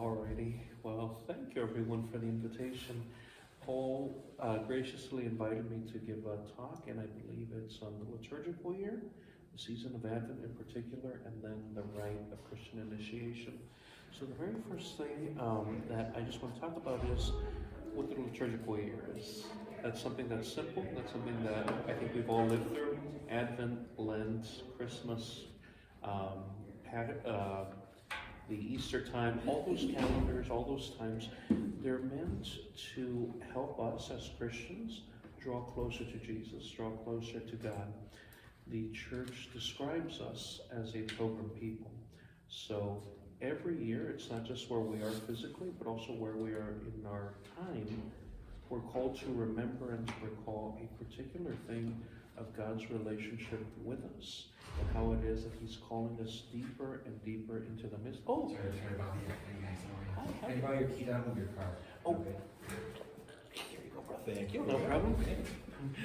Alrighty, well, thank you everyone for the invitation. Paul graciously invited me to give a talk, and I believe it's on the liturgical year, the season of Advent in particular, and then the rite of Christian initiation. So the very first thing that I just want to talk about is what the liturgical year is. That's something that's simple, that's something that I think we've all lived through. Advent, Lent, Christmas, the Easter time, all those calendars, all those times, they're meant to help us as Christians draw closer to Jesus, draw closer to God. The church describes us as a pilgrim people. So every year, it's not just where we are physically, but also where we are in our time. We're called to remember and to recall a particular thing of God's relationship with us, and how it is that He's calling us deeper and deeper into the midst. Oh, sorry about the Can you borrow your key down with your car? Oh, okay. Here you go, bro. Thank you. No problem.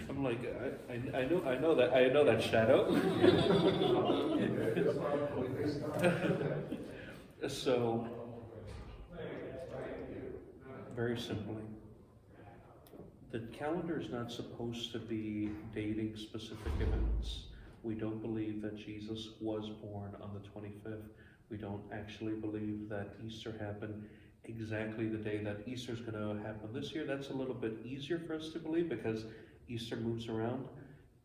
I'm like, I know that shadow. So, very simply, the calendar is not supposed to be dating specific events. We don't believe that Jesus was born on the 25th. We don't actually believe that Easter happened exactly the day that Easter is going to happen this year. That's a little bit easier for us to believe because Easter moves around.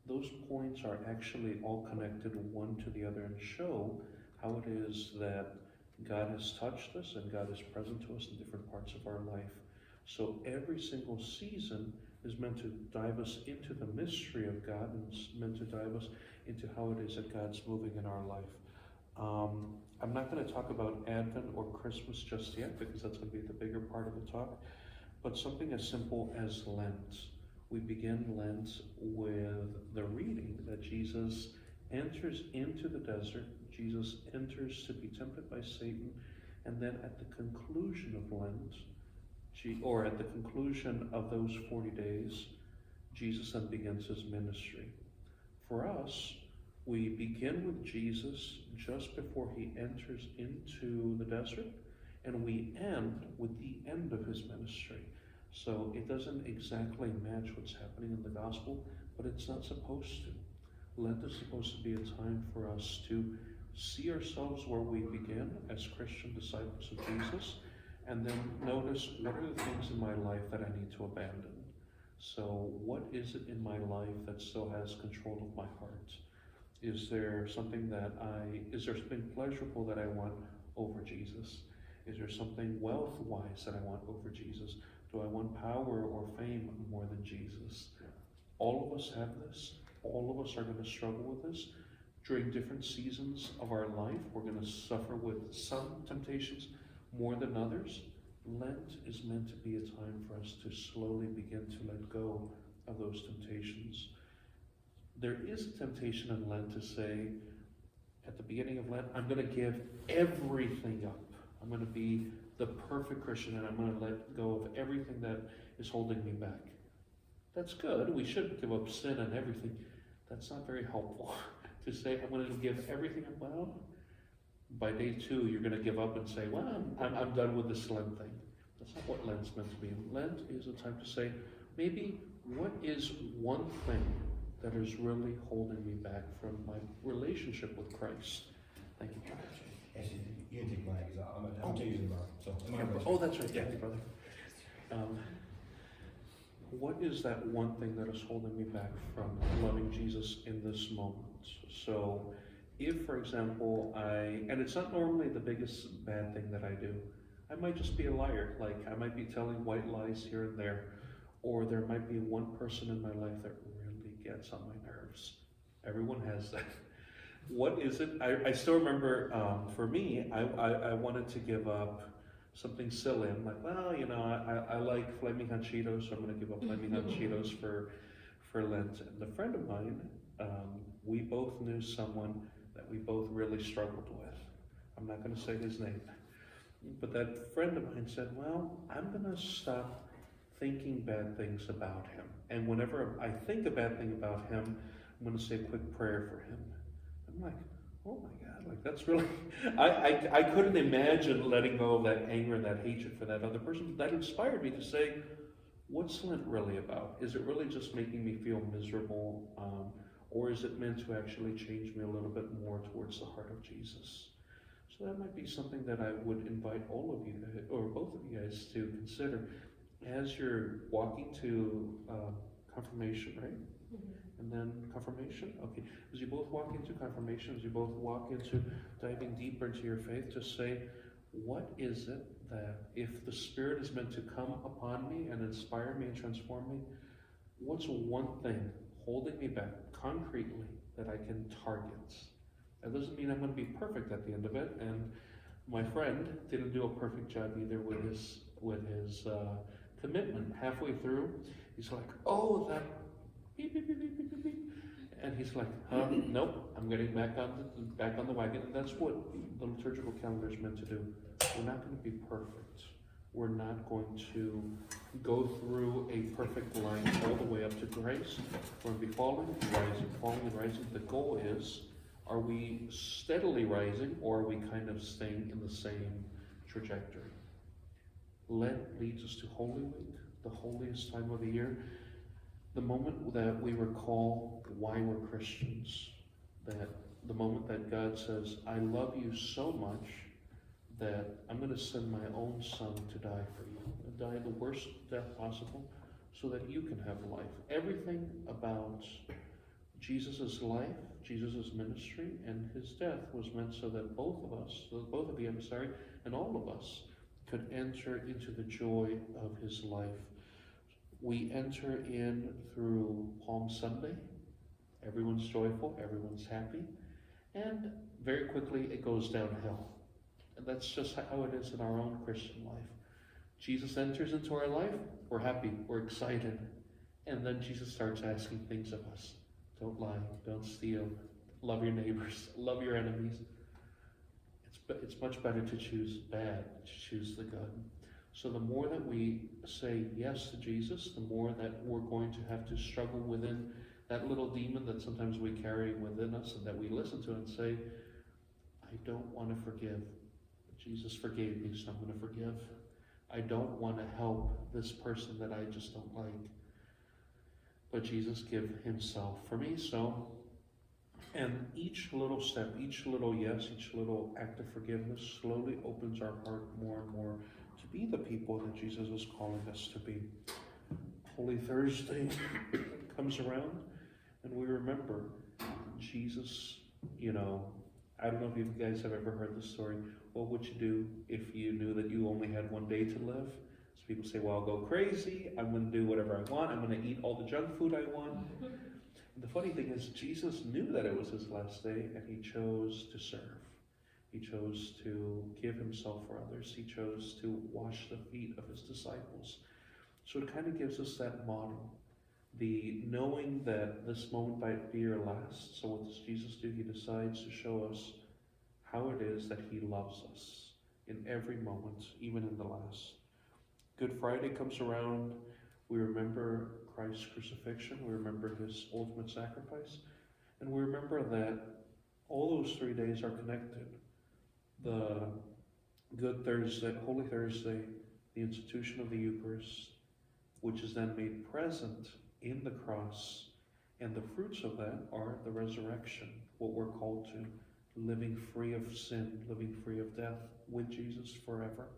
Those points are actually all connected one to the other and show how it is that God has touched us and God is present to us in different parts of our life. So every single season is meant to dive us into the mystery of God, and it's meant to dive us into how it is that God's moving in our life. I'm not going to talk about Advent or Christmas just yet because that's going to be the bigger part of the talk, but something as simple as Lent. We begin Lent with the reading that Jesus enters into the desert, Jesus enters to be tempted by Satan, and then at the conclusion of Lent, or at the conclusion of those 40 days, Jesus then begins his ministry. For us, we begin with Jesus just before he enters into the desert, and we end with the end of his ministry. So it doesn't exactly match what's happening in the gospel, but it's not supposed to. Lent is supposed to be a time for us to see ourselves where we begin as Christian disciples of Jesus, and then notice what are the things in my life that I need to abandon. So what is it in my life that still has control of my heart? Is there something pleasurable that I want over Jesus? Is there something wealth-wise that I want over Jesus? Do I want power or fame more than Jesus? All of us have this. All of us are going to struggle with this. During different seasons of our life, we're going to suffer with some temptations more than others. Lent is meant to be a time for us to slowly begin to let go of those temptations. There is a temptation in Lent to say, at the beginning of Lent, I'm going to give everything up. I'm going to be the perfect Christian, and I'm going to let go of everything that is holding me back. That's good. We should give up sin and everything. That's not very helpful. To say, I'm going to give everything up. Well, by day 2, you're going to give up and say, well, I'm done with this Lent thing. That's not what Lent's meant to be. Lent is a time to say, maybe what is one thing that is really holding me back from my relationship with Christ? Thank you. Actually, you can take mine because I'm using the bar. So, oh, that's right. Thank you, brother. What is that one thing that is holding me back from loving Jesus in this moment? So, if, for example, and it's not normally the biggest bad thing that I do, I might just be a liar. Like, I might be telling white lies here and there, or there might be one person in my life that really gets on my nerves. Everyone has that. What is it? I still remember, for me, I wanted to give up something silly. I'm like, well, I like Flaming Hot Cheetos, so I'm going to give up Flaming Hot Cheetos for Lent. And a friend of mine, we both knew someone that we both really struggled with. I'm not going to say his name. But that friend of mine said, well, I'm going to stop thinking bad things about him. And whenever I think a bad thing about him, I'm going to say a quick prayer for him. I'm like, oh my God, like that's really, I couldn't imagine letting go of that anger and that hatred for that other person. That inspired me to say, what's Lent really about? Is it really just making me feel miserable? Or is it meant to actually change me a little bit more towards the heart of Jesus? So that might be something that I would invite all of you, or both of you guys, to consider as you're walking to confirmation, right? And then confirmation? Okay. As you both walk into confirmation, as you both walk into diving deeper into your faith, to say, what is it that, if the Spirit is meant to come upon me and inspire me and transform me, what's one thing holding me back concretely that I can target? That doesn't mean I'm going to be perfect at the end of it, and my friend didn't do a perfect job either with his commitment. Halfway through, he's like, oh, that beep, beep, beep, beep, beep, beep. And he's like, nope, I'm getting back on the wagon. And that's what the liturgical calendar is meant to do. We're not going to be perfect. We're not going to go through a perfect line all the way up to grace. We're going to be falling and rising. The goal is, are we steadily rising, or are we kind of staying in the same trajectory? Lent leads us to Holy Week, the holiest time of the year. The moment that we recall why we're Christians, that the moment that God says, I love you so much that I'm going to send my own Son to die for you, and die the worst death possible, so that you can have life. Everything about Jesus' life, Jesus' ministry, and his death was meant so that both of you, and all of us could enter into the joy of his life. We enter in through Palm Sunday. Everyone's joyful, everyone's happy, and very quickly it goes downhill. And that's just how it is in our own Christian life. Jesus enters into our life, we're happy, we're excited, and then Jesus starts asking things of us. Don't lie, don't steal, love your neighbors, love your enemies. It's much better to choose bad, to choose the good. So the more that we say yes to Jesus, the more that we're going to have to struggle within that little demon that sometimes we carry within us, and that we listen to and say, I don't want to forgive. Jesus forgave me, so I'm going to forgive. I don't want to help this person that I just don't like. But Jesus gave himself for me, so, and each little step, each little yes, each little act of forgiveness slowly opens our heart more and more to be the people that Jesus is calling us to be. Holy Thursday comes around, and we remember Jesus, I don't know if you guys have ever heard this story. What would you do if you knew that you only had one day to live? So people say, well, I'll go crazy. I'm going to do whatever I want. I'm going to eat all the junk food I want. And the funny thing is, Jesus knew that it was his last day, and he chose to serve. He chose to give himself for others. He chose to wash the feet of his disciples. So it kind of gives us that model. The knowing that this moment might be your last. So what does Jesus do? He decides to show us how it is that he loves us in every moment, even in the last. Good Friday comes around. We remember Christ's crucifixion. We remember his ultimate sacrifice. And we remember that all those 3 days are connected. The Good Thursday, Holy Thursday, the institution of the Eucharist, which is then made present in the cross. And the fruits of that are the resurrection, what we're called to, living free of sin, living free of death with Jesus forever.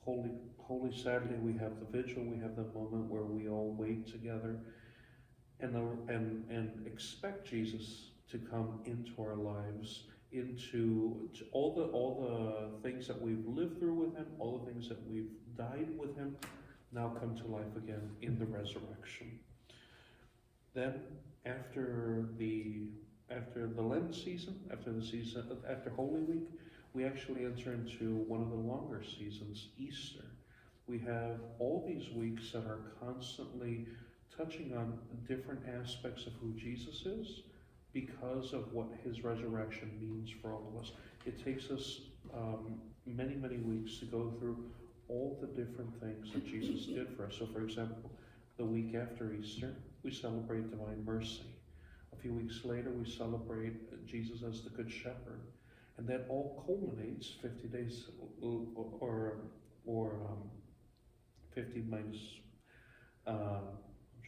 Holy Saturday, we have the vigil, we have the moment where we all wait together and expect Jesus to come into our lives, into all the things that we've lived through with him, all the things that we've died with him, now come to life again in the resurrection. Then, after the Lent season, after Holy Week, we actually enter into one of the longer seasons, Easter. We have all these weeks that are constantly touching on different aspects of who Jesus is because of what his resurrection means for all of us. It takes us many, many weeks to go through all the different things that Jesus did for us. So for example, the week after Easter, we celebrate Divine Mercy, a A few weeks later, we celebrate Jesus as the Good Shepherd. And that all culminates 50 days or 50 minus, I'm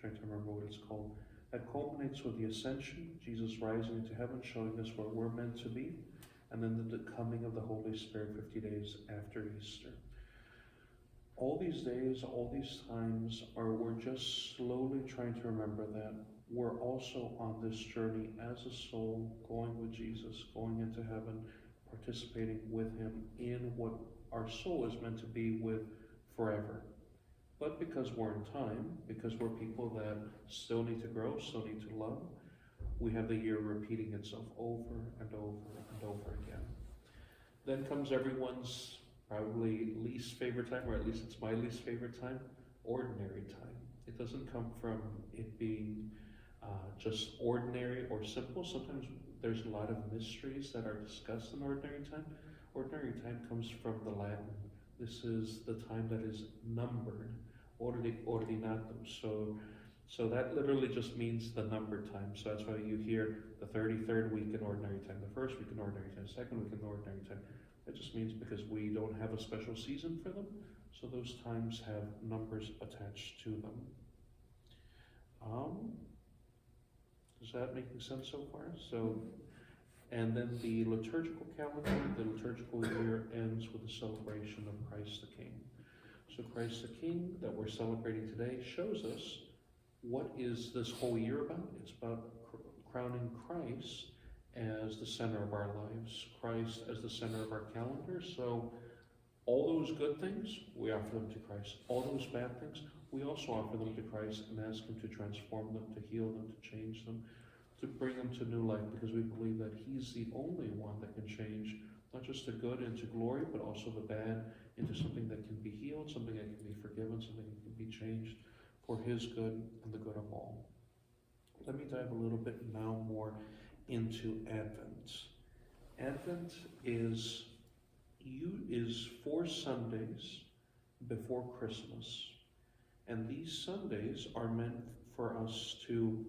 trying to remember what it's called. That culminates with the ascension, Jesus rising into heaven, showing us where we're meant to be, and then the coming of the Holy Spirit 50 days after Easter. All these days, all these times we're just slowly trying to remember that we're also on this journey as a soul, going with Jesus, going into heaven, participating with him in what our soul is meant to be with forever. But because we're in time, because we're people that still need to grow, still need to love, we have the year repeating itself over and over and over again. Then comes everyone's probably least favorite time, or at least it's my least favorite time, ordinary time. It doesn't come from it being just ordinary or simple. Sometimes there's a lot of mysteries that are discussed in ordinary time. Ordinary time comes from the Latin. This is the time that is numbered, ordinatum. So that literally just means the numbered time. So that's why you hear the 33rd week in ordinary time, the first week in ordinary time, second week in ordinary time. That just means because we don't have a special season for them, so those times have numbers attached to them. Is that making sense so far? So, and then the liturgical calendar, the liturgical year ends with the celebration of Christ the King. So Christ the King that we're celebrating today shows us what is this whole year about. It's about crowning Christ as the center of our lives, Christ as the center of our calendar. So all those good things, we offer them to Christ. All those bad things, we also offer them to Christ and ask him to transform them, to heal them, to change them, to bring them to new life, because we believe that he's the only one that can change not just the good into glory, but also the bad into something that can be healed, something that can be forgiven, something that can be changed for his good and the good of all. Let me dive a little bit now more into Advent. Advent is 4 Sundays before Christmas. And these Sundays are meant for us to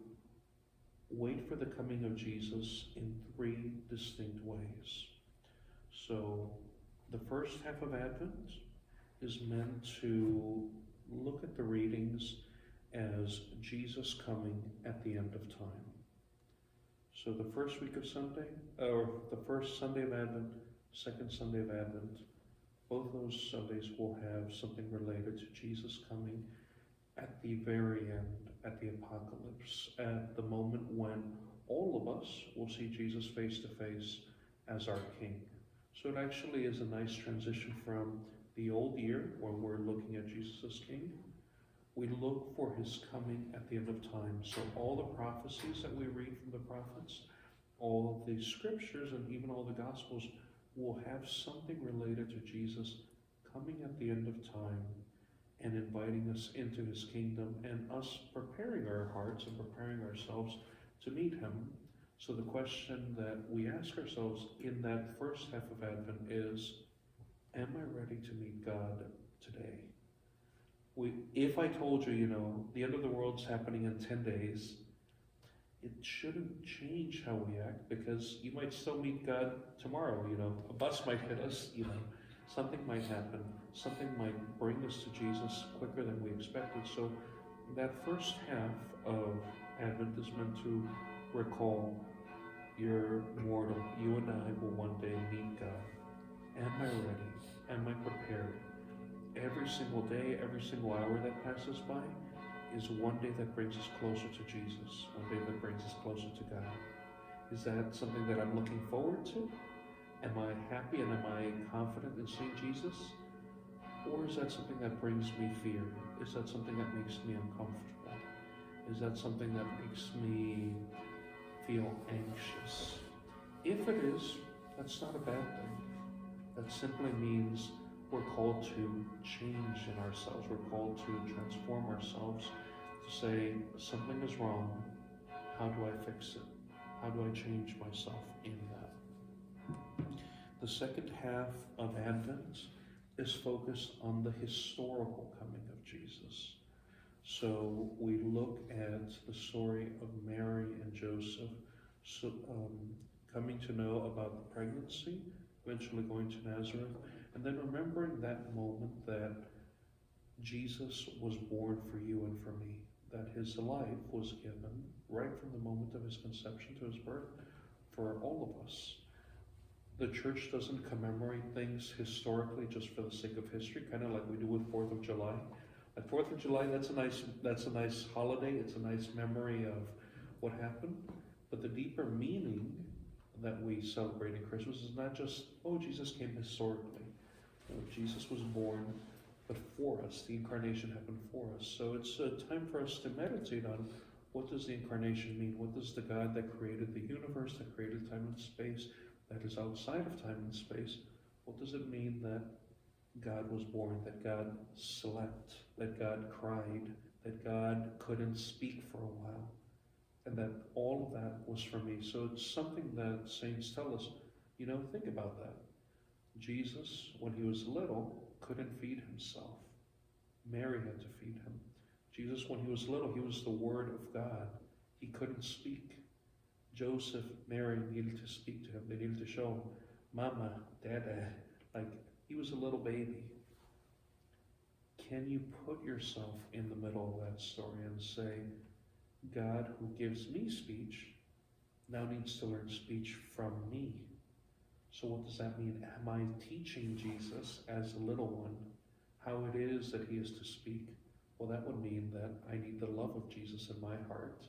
wait for the coming of Jesus in 3 distinct ways. So the first half of Advent is meant to look at the readings as Jesus coming at the end of time. So the first week of Sunday, or the first Sunday of Advent, second Sunday of Advent, both those Sundays will have something related to Jesus coming at the very end, at the apocalypse, at the moment when all of us will see Jesus face to face as our King. So it actually is a nice transition from the old year, when we're looking at Jesus as King. We look for his coming at the end of time. So all the prophecies that we read from the prophets, all the scriptures, and even all the gospels will have something related to Jesus coming at the end of time and inviting us into his kingdom, and us preparing our hearts and preparing ourselves to meet him. So the question that we ask ourselves in that first half of Advent is, am I ready to meet God today? If I told you, the end of the world's happening in 10 days, it shouldn't change how we act, because you might still meet God tomorrow, a bus might hit us, something might happen, something might bring us to Jesus quicker than we expected. So that first half of Advent is meant to recall, you're mortal, you and I will one day meet God. Am I ready? Am I prepared? Every single day, every single hour that passes by is one day that brings us closer to Jesus, one day that brings us closer to God. Is that something that I'm looking forward to? Am I happy and am I confident in seeing Jesus? Or is that something that brings me fear? Is that something that makes me uncomfortable? Is that something that makes me feel anxious? If it is, that's not a bad thing. That simply means we're called to change in ourselves. We're called to transform ourselves, to say, something is wrong. How do I fix it? How do I change myself in that? The second half of Advent is focused on the historical coming of Jesus. So we look at the story of Mary and Joseph coming to know about the pregnancy, eventually going to Nazareth, and then remembering that moment that Jesus was born for you and for me, that his life was given right from the moment of his conception to his birth for all of us. The church doesn't commemorate things historically just for the sake of history, kind of like we do with 4th of July. Like 4th of July, that's a nice holiday, it's a nice memory of what happened, but the deeper meaning that we celebrate in Christmas is not just, oh, Jesus came historically. You know, Jesus was born, but for us. The incarnation happened for us. So it's a time for us to meditate on what does the incarnation mean? What does the God that created the universe, that created time and space, that is outside of time and space, what does it mean that God was born, that God slept, that God cried, that God couldn't speak for a while, and that all of that was for me? So it's something that saints tell us, you know, think about that. Jesus, when he was little, couldn't feed himself. Mary had to feed him. Jesus, when he was little, he was the Word of God. He couldn't speak. Joseph, Mary needed to speak to him. They needed to show him, Mama, Dada, like he was a little baby. Can you put yourself in the middle of that story and say, God who gives me speech now needs to learn speech from me? So what does that mean? Am I teaching Jesus as a little one how it is that he is to speak? Well, that would mean that I need the love of Jesus in my heart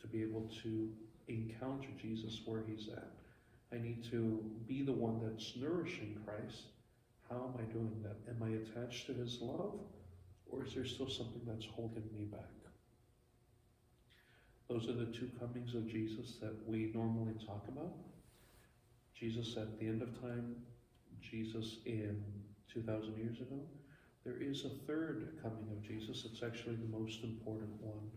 to be able to encounter Jesus where he's at. I need to be the one that's nourishing Christ. How am I doing that? Am I attached to his love, or is there still something that's holding me back? Those are the two comings of Jesus that we normally talk about. Jesus at the end of time, Jesus in 2,000 years ago. There is a third coming of Jesus. It's actually the most important one.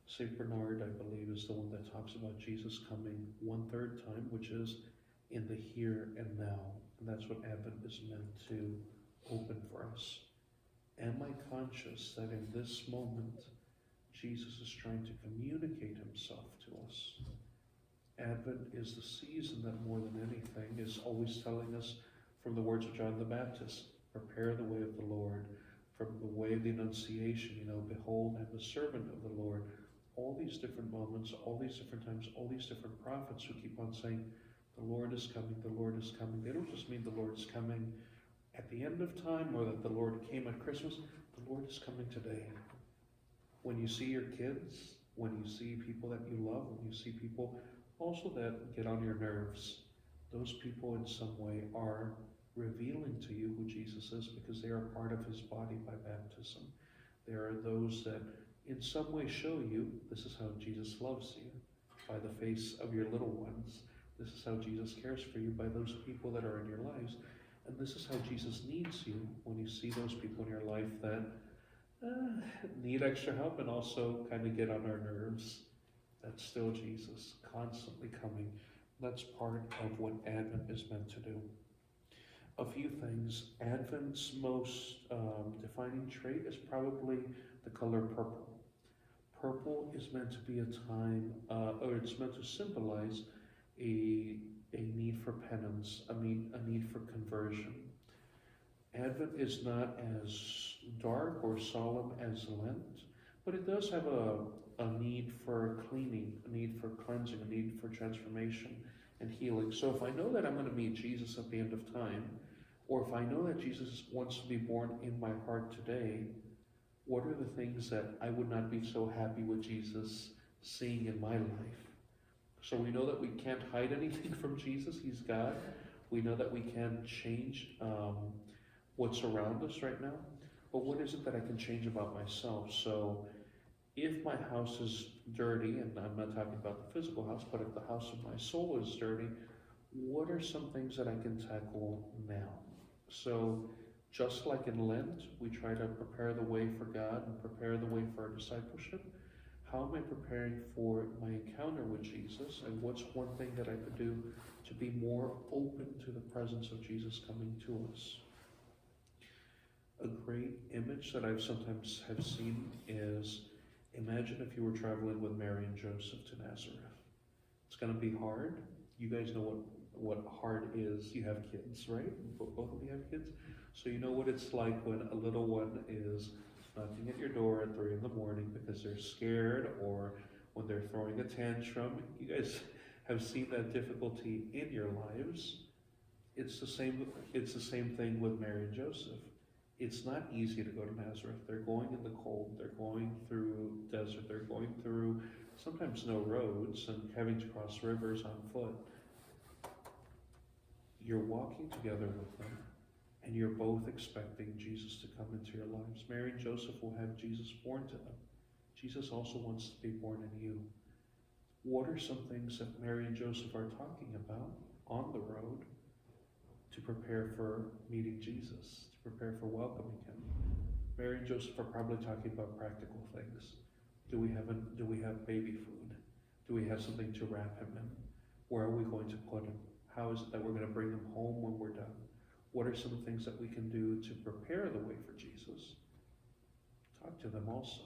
St. Bernard, I believe, is the one that talks about Jesus coming one third time, which is in the here and now. And that's what Advent is meant to open for us. Am I conscious that in this moment, Jesus is trying to communicate himself to us? Advent is the season that more than anything is always telling us, from the words of John the Baptist, prepare the way of the Lord. From the way of the Annunciation, you know, behold, I'm the servant of the Lord. All these different moments, all these different times, all these different prophets who keep on saying, the Lord is coming, the Lord is coming. They don't just mean the Lord is coming at the end of time or that the Lord came at Christmas. The Lord is coming today. When you see your kids, when you see people that you love, when you see people also that get on your nerves, those people in some way are revealing to you who Jesus is because they are part of his body by baptism. There are those that in some way show you this is how Jesus loves you, by the face of your little ones. This is how Jesus cares for you, by those people that are in your lives. And this is how Jesus needs you when you see those people in your life that need extra help and also kind of get on our nerves. That's still Jesus, constantly coming. That's part of what Advent is meant to do. A few things. Advent's most defining trait is probably the color purple. Purple is meant to be a time, or it's meant to symbolize a need for penance, a need for conversion. Advent is not as dark or solemn as Lent, but it does have a need for cleaning, a need for cleansing, a need for transformation and healing. So if I know that I'm going to meet Jesus at the end of time, or if I know that Jesus wants to be born in my heart today, what are the things that I would not be so happy with Jesus seeing in my life? So we know that we can't hide anything from Jesus. He's God. We know that we can't change what's around us right now. But what is it that I can change about myself? So if my house is dirty, and I'm not talking about the physical house, but if the house of my soul is dirty, what are some things that I can tackle now? So just like in Lent, we try to prepare the way for God and prepare the way for our discipleship. How am I preparing for my encounter with Jesus? And what's one thing that I could do to be more open to the presence of Jesus coming to us? A great great image that I've sometimes have seen is, imagine if you were traveling with Mary and Joseph to Nazareth. It's going to be hard. You guys know what hard is. You have kids, right? Both of you have kids. So you know what it's like when a little one is knocking at your door at 3 in the morning because they're scared, or when they're throwing a tantrum. You guys have seen that difficulty in your lives. It's the same thing with Mary and Joseph. It's not easy to go to Nazareth. They're going in the cold, they're going through desert, they're going through sometimes no roads and having to cross rivers on foot. You're walking together with them, and you're both expecting Jesus to come into your lives. Mary and Joseph will have Jesus born to them. Jesus also wants to be born in you. What are some things that Mary and Joseph are talking about on the road to prepare for meeting Jesus, to prepare for welcoming him? Mary and Joseph are probably talking about practical things. Do we have baby food? Do we have something to wrap him in? Where are we going to put him? How is it that we're going to bring him home when we're done? What are some things that we can do to prepare the way for Jesus? Talk to them also.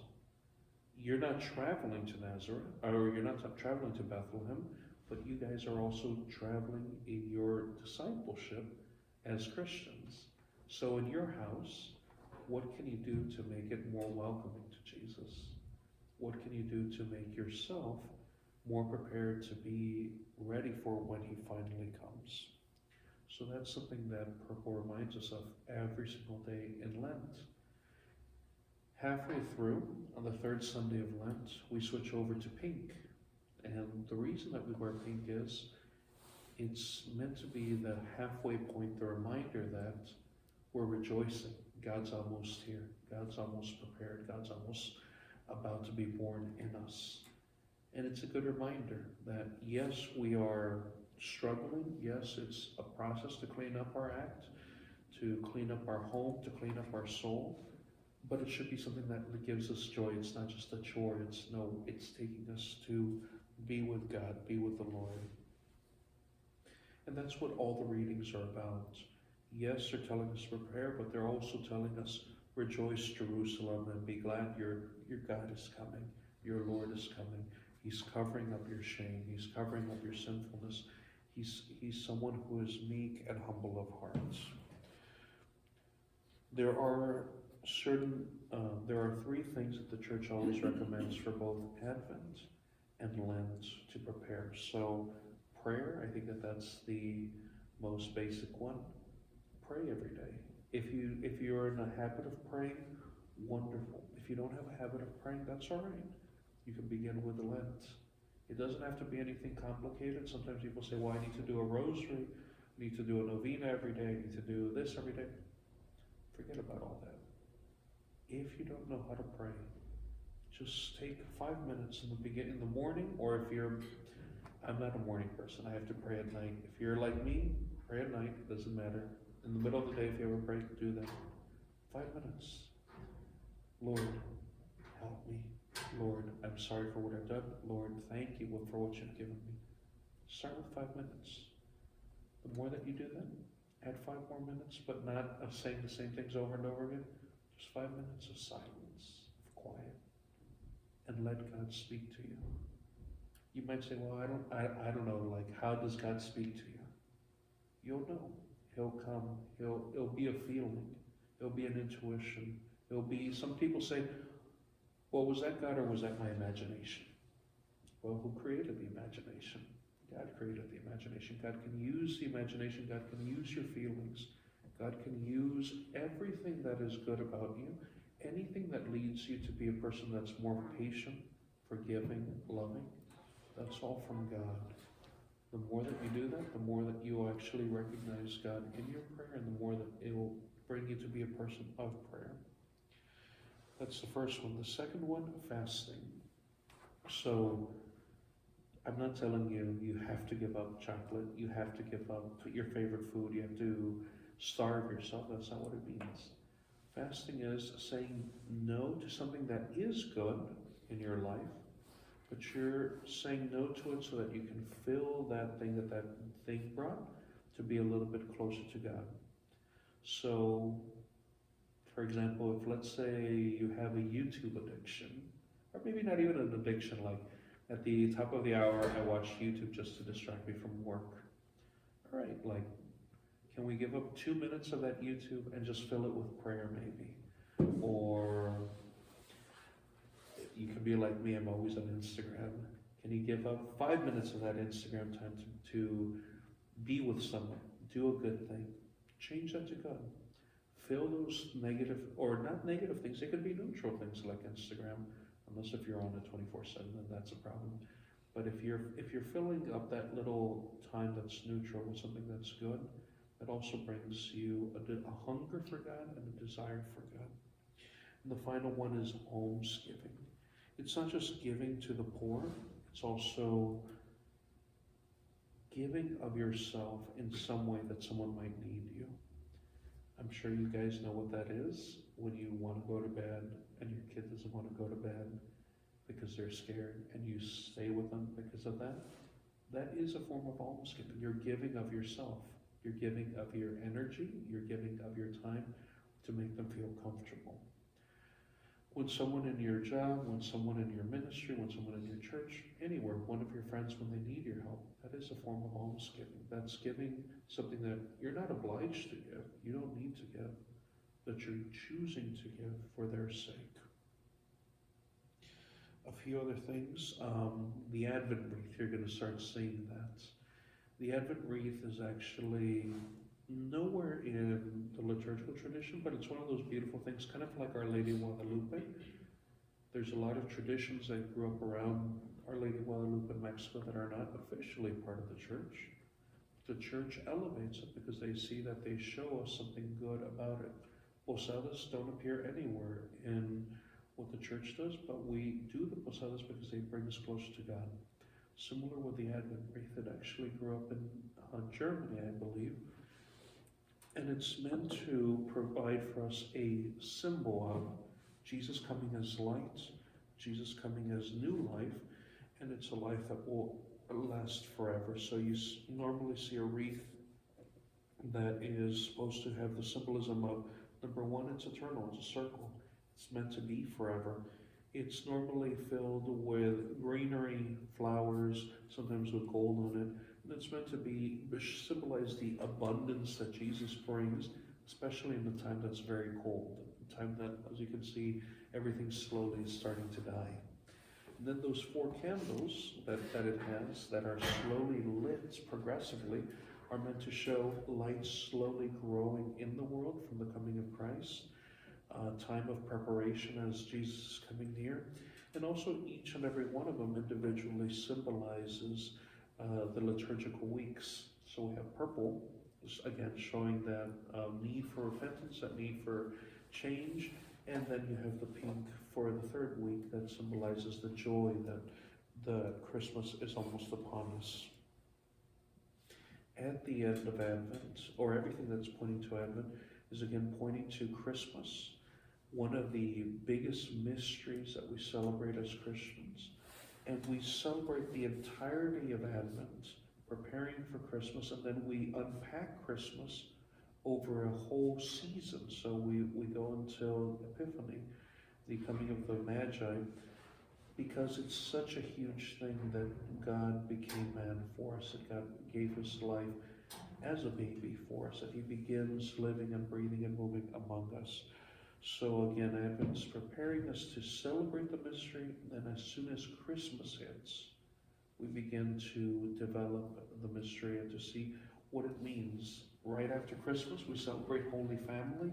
You're not traveling to Nazareth, or you're not traveling to Bethlehem, but you guys are also traveling in your discipleship as Christians. So in your house, what can you do to make it more welcoming to Jesus? What can you do to make yourself more prepared to be ready for when he finally comes? So that's something that Purple reminds us of every single day in Lent. Halfway through, on the third Sunday of Lent, we switch over to pink. And the reason that we wear pink is it's meant to be the halfway point, the reminder that we're rejoicing. God's almost here. God's almost prepared. God's almost about to be born in us. And it's a good reminder that yes, we are struggling. Yes, it's a process to clean up our act, to clean up our home, to clean up our soul. But it should be something that gives us joy. It's not just a chore. It's taking us to be with God, be with the Lord. And that's what all the readings are about. Yes, they're telling us to prepare, but they're also telling us, rejoice, Jerusalem, and be glad your God is coming. Your Lord is coming. He's covering up your shame. He's covering up your sinfulness. He's someone who is meek and humble of heart. There are three things that the church always recommends for both Advent and Lent to prepare. So prayer, I think that's the most basic one. Pray every day. If you're in a habit of praying, wonderful. If you don't have a habit of praying, that's all right. You can begin with Lent. It doesn't have to be anything complicated. Sometimes people say, well, I need to do a rosary, I need to do a novena every day, I need to do this every day. Forget about all that. If you don't know how to pray, just take 5 minutes in the morning, or I'm not a morning person, I have to pray at night. If you're like me, pray at night, it doesn't matter. In the middle of the day, if you ever pray, do that. 5 minutes. Lord, help me. Lord, I'm sorry for what I've done. Lord, thank you for what you've given me. Start with 5 minutes. The more that you do that, add 5 more minutes, but not of saying the same things over and over again. Just 5 minutes of silence, of quiet, and let God speak to you. You might say, well, I don't know, like, how does God speak to you? You'll know. He'll come. It'll be a feeling. It'll be an intuition. It'll be, some people say, well, was that God or was that my imagination? Well, who created the imagination? God created the imagination. God can use the imagination. God can use your feelings. God can use everything that is good about you. Anything that leads you to be a person that's more patient, forgiving, loving, that's all from God. The more that you do that, the more that you actually recognize God in your prayer, and the more that it will bring you to be a person of prayer. That's the first one. The second one, fasting. So, I'm not telling you have to give up chocolate, you have to give up your favorite food, you have to starve yourself. That's not what it means. Fasting is saying no to something that is good in your life, but you're saying no to it so that you can fill that thing that thing brought to be a little bit closer to God. So, For example, if let's say you have a YouTube addiction, or maybe not even an addiction, like at the top of the hour, I watch YouTube just to distract me from work. All right, like, can we give up 2 minutes of that YouTube and just fill it with prayer, maybe? Or you can be like me, I'm always on Instagram. Can you give up 5 minutes of that Instagram time to be with someone, do a good thing, change that to God? Fill those negative, or not negative things, it could be neutral things like Instagram, unless if you're on it 24/7, then that's a problem. But if you're filling up that little time that's neutral with something that's good, it also brings you a hunger for God and a desire for God. And the final one is almsgiving. It's not just giving to the poor, it's also giving of yourself in some way that someone might need you. I'm sure you guys know what that is, when you want to go to bed and your kid doesn't want to go to bed because they're scared, and you stay with them because of that. That is a form of almsgiving. You're giving of yourself. You're giving of your energy. You're giving of your time to make them feel comfortable. When someone in your job, when someone in your ministry, when someone in your church, anywhere, one of your friends, when they need your help, that is a form of almsgiving. That's giving something that you're not obliged to give. You don't need to give, but you're choosing to give for their sake. A few other things. The Advent wreath, you're going to start seeing that. The Advent wreath is actually nowhere in the liturgical tradition, but it's one of those beautiful things, kind of like Our Lady of Guadalupe. There's a lot of traditions that grew up around Our Lady of Guadalupe in Mexico that are not officially part of the church. The church elevates it because they see that they show us something good about it. Posadas don't appear anywhere in what the church does, but we do the posadas because they bring us closer to God. Similar with the Advent wreath, it actually grew up in Germany, I believe. And it's meant to provide for us a symbol of Jesus coming as light, Jesus coming as new life, and it's a life that will last forever. So you normally see a wreath that is supposed to have the symbolism of, number one, it's eternal, it's a circle. It's meant to be forever. It's normally filled with greenery, flowers, sometimes with gold on it. And it's meant to be symbolize the abundance that Jesus brings, especially in the time that's very cold, the time that, as you can see, everything slowly is starting to die. And then those 4 candles that it has, that are slowly lit progressively, are meant to show light slowly growing in the world from the coming of Christ. Time of preparation as Jesus is coming near, and also each and every one of them individually symbolizes the liturgical weeks. So we have purple, again showing that need for repentance, that need for change, and then you have the pink for the 3rd week that symbolizes the joy that the Christmas is almost upon us. At the end of Advent, or everything that's pointing to Advent, is again pointing to Christmas. One of the biggest mysteries that we celebrate as Christians. And we celebrate the entirety of Advent, preparing for Christmas, and then we unpack Christmas over a whole season. So we go until Epiphany, the coming of the Magi, because it's such a huge thing that God became man for us, that God gave his life as a baby for us, that he begins living and breathing and moving among us. So again, Advent is preparing us to celebrate the mystery, and as soon as Christmas hits, we begin to develop the mystery and to see what it means. Right after Christmas, we celebrate Holy Family.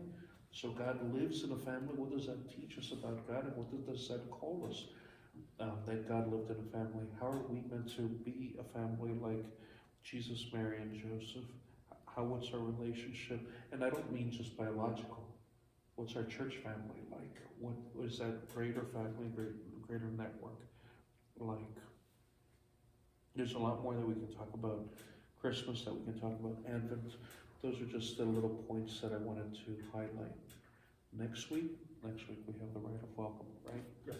So God lives in a family. What does that teach us about God, and what does that call us? That God lived in a family. How are we meant to be a family like Jesus, Mary, and Joseph? What's our relationship? And I don't mean just biological. What's our church family like? What is that greater family, greater network like? There's a lot more that we can talk about Christmas, that we can talk about Advent. Those are just the little points that I wanted to highlight. Next week we have the rite of welcome, right? Yes.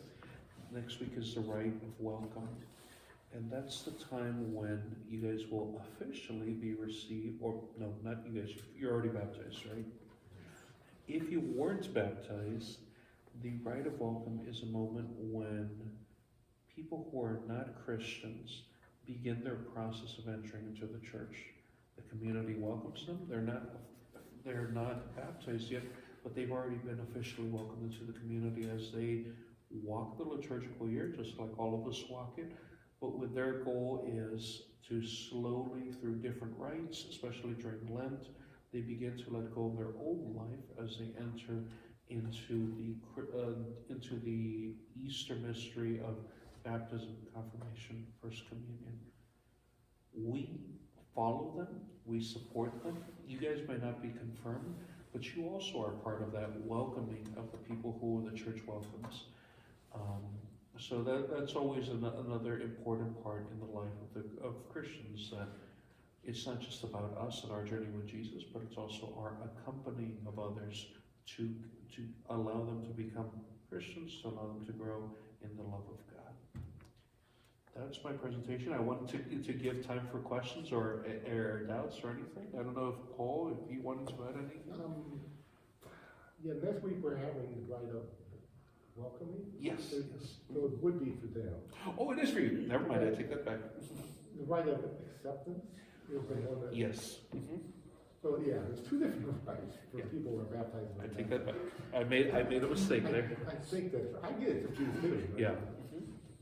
Next week is the rite of welcome. And that's the time when you guys will officially be received, or no, not you guys, you're already baptized, right? If you weren't baptized, the rite of welcome is a moment when people who are not Christians begin their process of entering into the church. The community welcomes them. They're not baptized yet, but they've already been officially welcomed into the community as they walk the liturgical year, just like all of us walk it. But with their goal is to slowly, through different rites, especially during Lent, they begin to let go of their old life as they enter into the Easter mystery of baptism, confirmation, First Communion. We follow them, we support them. You guys might not be confirmed, but you also are part of that welcoming of the people who the church welcomes. So that's always another important part in the life of Christians, that it's not just about us and our journey with Jesus, but it's also our accompanying of others to allow them to become Christians, to allow them to grow in the love of God. That's my presentation. I wanted to give time for questions or doubts or anything. I don't know if Paul, if you wanted to add anything. Yeah, next week we're having the rite of welcoming. Yes. So it would be for them. Oh, it is for you. Never mind, I take that back. The rite of acceptance is the one that. Yes. Mm-hmm. So yeah, there's two different rites for Yeah. people who are baptized. I take that back. I made a mistake there. I think that I get it confused too. But Yeah.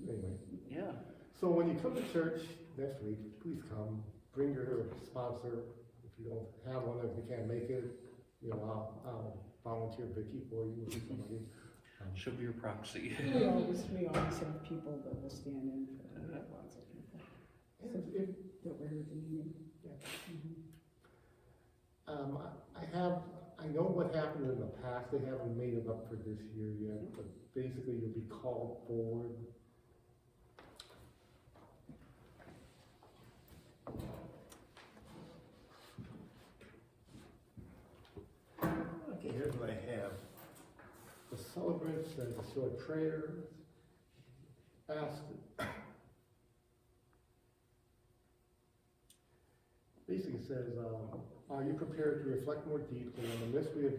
Anyway, Yeah. so when you come to church next week, please come. Bring your sponsor. If you don't have one, if you can't make it, I'll volunteer Vicky for you or somebody. She'll be your proxy. We always have people that will stand in for lots of people. And if That were here at the meeting. I know what happened in the past, they haven't made it up for this year yet, but basically you'll be called forward. Okay, here's what I have. The celebrant says a short prayer, basically says, are you prepared to reflect more deeply on the mystery of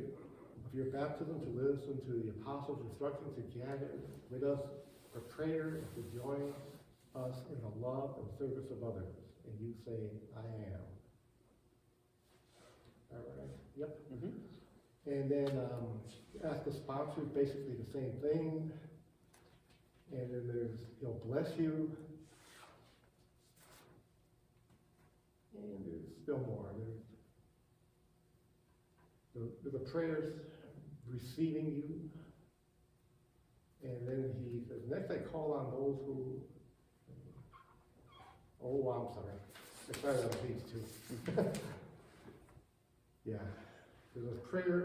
your baptism, to listen to the apostles' instructions, to gather with us for prayer, and to join us in the love and service of others? And you say, I am. All right? Yep. Mm-hmm. And then ask the sponsors basically the same thing. And then there's, he'll bless you. And there's still more. There's the prayers receiving you. And then he says, next I call on those who, I'm sorry. I started on page 2. Yeah. There's a prayer,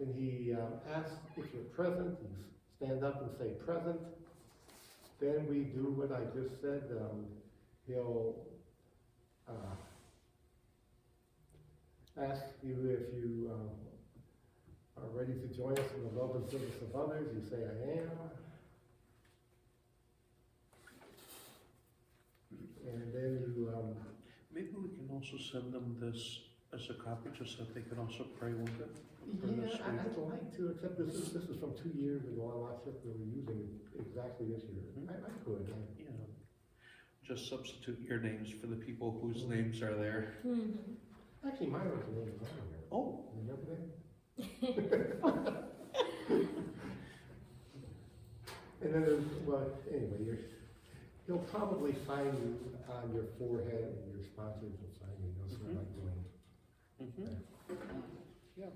and he asks if you're present. You stand up and say present. Then we do what I just said. He'll ask you if you are ready to join us in the love and service of others. You say, I am. And then you... Maybe we can also send them this as a copy, just so they can also pray with it. Yeah, I'd like to, except this is from 2 years ago. I'm not sure if we were using it exactly this year. I could. Yeah. Just substitute your names for the people whose names are there. Mm-hmm. Actually, mine was a little longer here. Oh. Remember that? And then there's, anyway, he'll probably sign you on your forehead, and your sponsors will sign you. That's what I like doing. Mm-hmm. Yeah.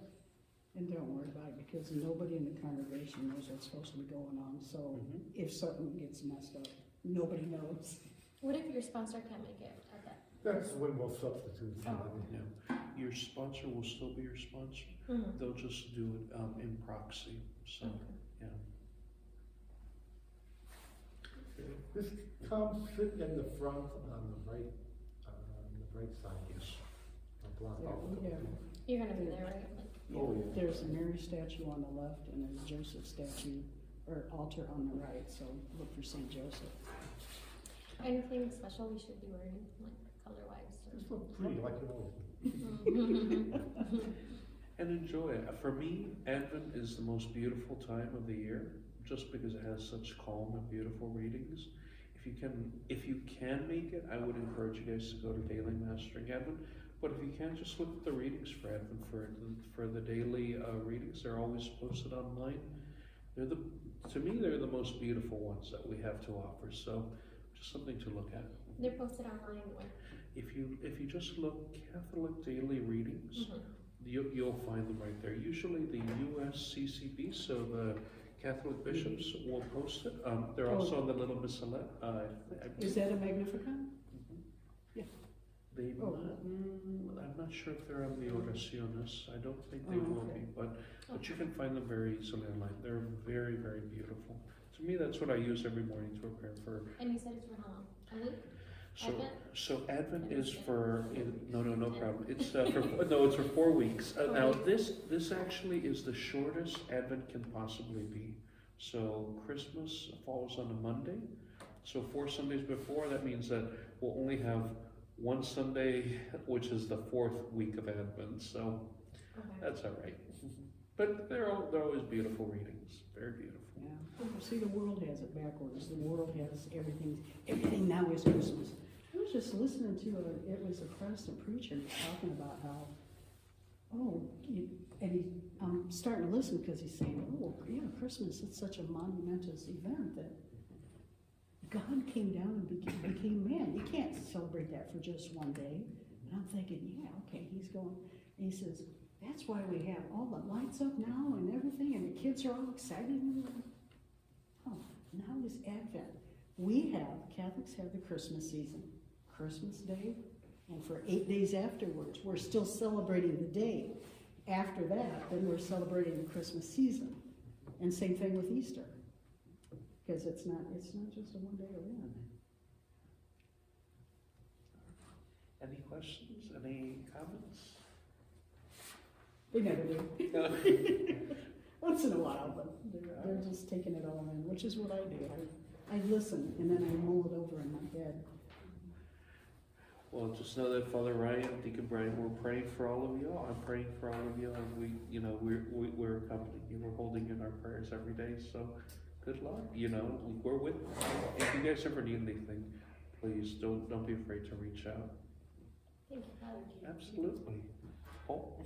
And don't worry about it, because nobody in the congregation knows what's supposed to be going on, so if something gets messed up, nobody knows. What if your sponsor can't make it at that? That's when we'll substitute somebody. Yeah. Your sponsor will still be your sponsor. Mm-hmm. They'll just do it in proxy. So, yeah. This comes sit in the front on the right side. Yes. I'll block Yeah, off a couple yeah. people. You're gonna be there, right? Like, Oh, yeah. There's a Mary statue on the left and there's a Joseph statue or altar on the right, so look for St. Joseph. anything special we should be wearing, like color-wise? Just look pretty, like you always do. And enjoy it. For me, Advent is the most beautiful time of the year, just because it has such calm and beautiful readings. If you can make it, I would encourage you guys to go to Daily Mastering Advent. But if you can't, just look at the readings for Advent, for the daily readings. They're always posted online. To me, they're the most beautiful ones that we have to offer. So, just something to look at. They're posted online when? If you just look Catholic daily readings, you'll find them right there. Usually the USCCB, so the Catholic bishops will post it. They're also on the little missalette. Is that a Magnificat? I'm not sure if they're on the Oraciones. I don't think they will be, but you can find them very easily online. They're very, very beautiful. To me, that's what I use every morning to prepare for. And you said it's for how long? A week? Advent? So Advent is for no problem. It's it's for 4 weeks. Now this actually is the shortest Advent can possibly be. So Christmas falls on a Monday. So 4 Sundays before, that means that we'll only have one Sunday, which is the 4th week of Advent. So that's all right. But they're always beautiful readings. Very beautiful. Yeah. See, the world has it backwards. The world has everything now is Christmas. I was just listening to it was a Protestant preacher talking about how, I'm starting to listen because he's saying, Christmas, it's such a monumentous event that God came down and became man. You can't celebrate that for just one day. And I'm thinking, he's going, and he says, that's why we have all the lights up now and everything, and the kids are all excited. Now is Advent. Catholics have the Christmas season, Christmas Day, and for 8 days afterwards, we're still celebrating the day. After that, then we're celebrating the Christmas season. And same thing with Easter, because it's not just a one-day event. Any questions? Any comments? They never do. Once in a while, but they're just taking it all in, which is what I do. I listen, and then I mull it over in my head. Well, just know that Father Ryan, Deacon Brian, we're praying for all of you. I'm praying for all of you, and we're accompanying you. We're holding in our prayers every day. So, good luck. We're with you. If you guys ever need anything, please don't be afraid to reach out. Thank you, Father. Absolutely. Paul?